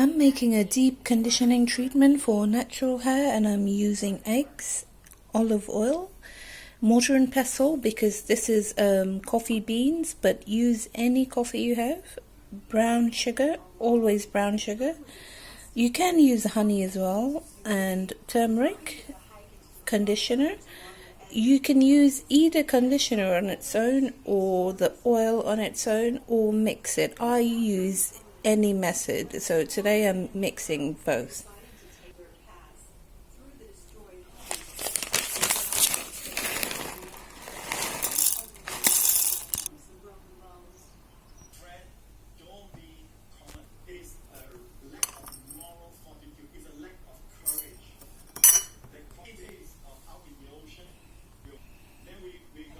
I'm making a deep conditioning treatment for natural hair, and I'm using eggs, olive oil, mortar and pestle, because this is coffee beans, but use any coffee you have, brown sugar, always brown sugar. You can use honey as well, and turmeric, conditioner. You can use either conditioner on its own or the oil on its own, or mix it. I use any method, so today I'm mixing both.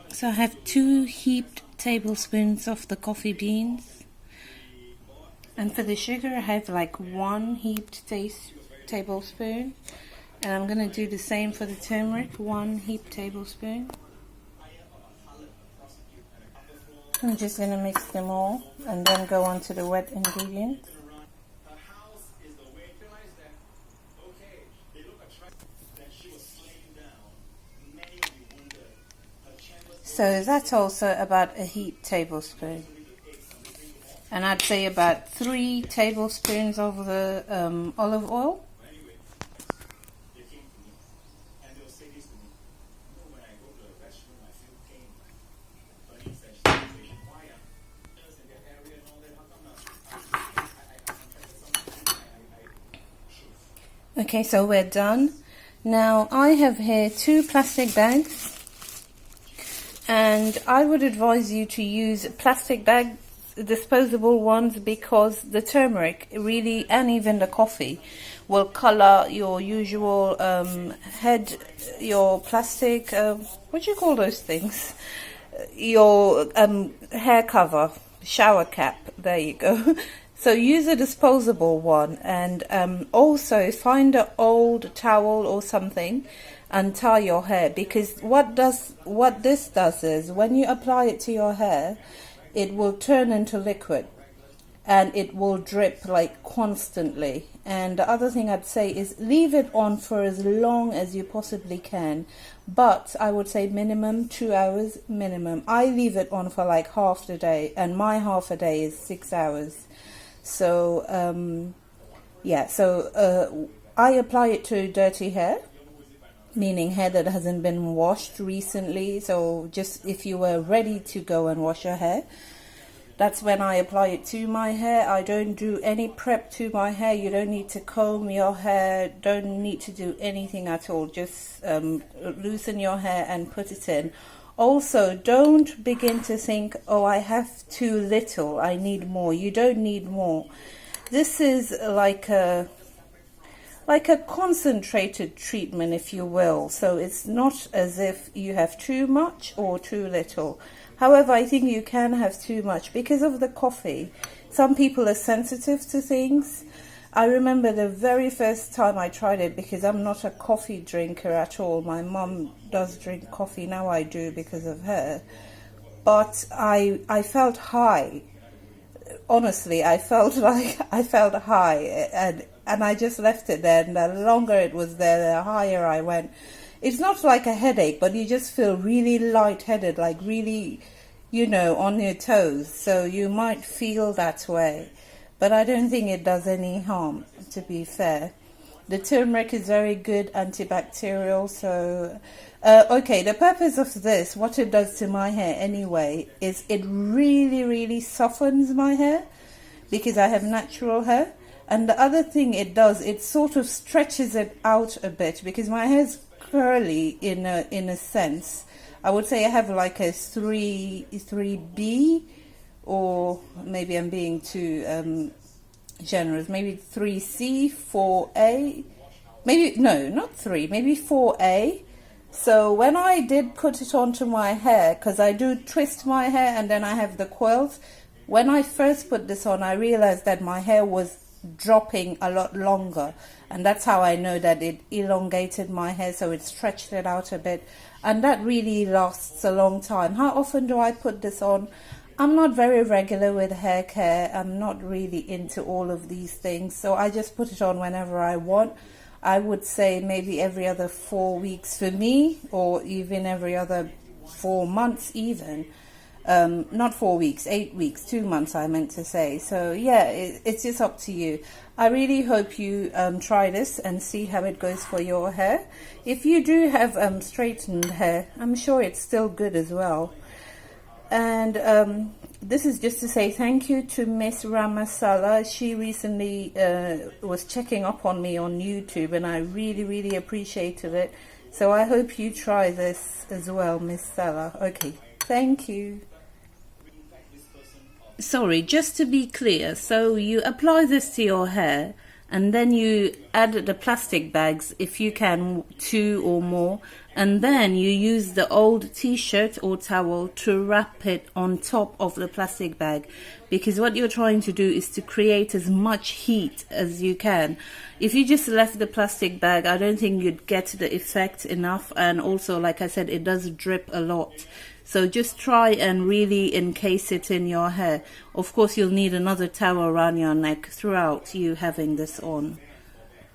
So I have 2 heaped tablespoons of the coffee beans, and for the sugar I have like 1 heaped tablespoon, and I'm going to do the same for the turmeric, 1 heaped tablespoon. I'm just going to mix them all and then go on to the wet ingredients. So that's also about a heaped tablespoon, and I'd say about 3 tablespoons of the olive oil. Okay, so we're done. Now I have here 2 plastic bags, and I would advise you to use plastic bags, disposable ones, because the turmeric really, and even the coffee, will color your usual head, your plastic, what do you call those things? Your hair cover, shower cap, there you go. So use a disposable one, and also find an old towel or something and tie your hair, because what this does is when you apply it to your hair, it will turn into liquid and it will drip like constantly. And the other thing I'd say is leave it on for as long as you possibly can, but I would say minimum 2 hours minimum. I leave it on for like half the day, and my half a day is 6 hours. So yeah, so I apply it to dirty hair, meaning hair that hasn't been washed recently. So just if you were ready to go and wash your hair, that's when I apply it to my hair. I don't do any prep to my hair. You don't need to comb your hair, don't need to do anything at all. Just loosen your hair and put it in. Also, don't begin to think, oh, I have too little, I need more. You don't need more. This is like a concentrated treatment, if you will. So it's not as if you have too much or too little. However, I think you can have too much because of the coffee. Some people are sensitive to things. I remember the very first time I tried it, because I'm not a coffee drinker at all. My mum does drink coffee, now I do because of her. But I felt high. Honestly, I felt like I felt high, and I just left it there, and the longer it was there, the higher I went. It's not like a headache, but you just feel really lightheaded, like really, you know, on your toes. So you might feel that way, but I don't think it does any harm, to be fair. The turmeric is very good antibacterial. So okay, the purpose of this, what it does to my hair anyway, is it really softens my hair, because I have natural hair. And the other thing it does, it sort of stretches it out a bit, because my hair is curly in a sense. I would say I have like a 3B, or maybe I'm being too generous, maybe 3C, 4A, maybe, no, not 3, maybe 4A. So when I did put it onto my hair, because I do twist my hair and then I have the coils, when I first put this on, I realized that my hair was dropping a lot longer, and that's how I know that it elongated my hair, so it stretched it out a bit, and that really lasts a long time. How often do I put this on? I'm not very regular with hair care. I'm not really into all of these things, so I just put it on whenever I want. I would say maybe every other 4 weeks for me, or even every other 4 months even. Not 4 weeks, 8 weeks, 2 months I meant to say. So yeah, it's just up to you. I really hope you try this and see how it goes for your hair. If you do have straightened hair, I'm sure it's still good as well. And this is just to say thank you to Ms Rama Sallah. She recently was checking up on me on YouTube, and I really appreciated it. So I hope you try this as well, Ms Sallah. Okay, thank you. Sorry, just to be clear, so you apply this to your hair and then you add the plastic bags, if you can, 2 or more, and then you use the old t-shirt or towel to wrap it on top of the plastic bag, because what you're trying to do is to create as much heat as you can. If you just left the plastic bag, I don't think you'd get the effect enough, and also, like I said, it does drip a lot. So just try and really encase it in your hair. Of course, you'll need another towel around your neck throughout you having this on.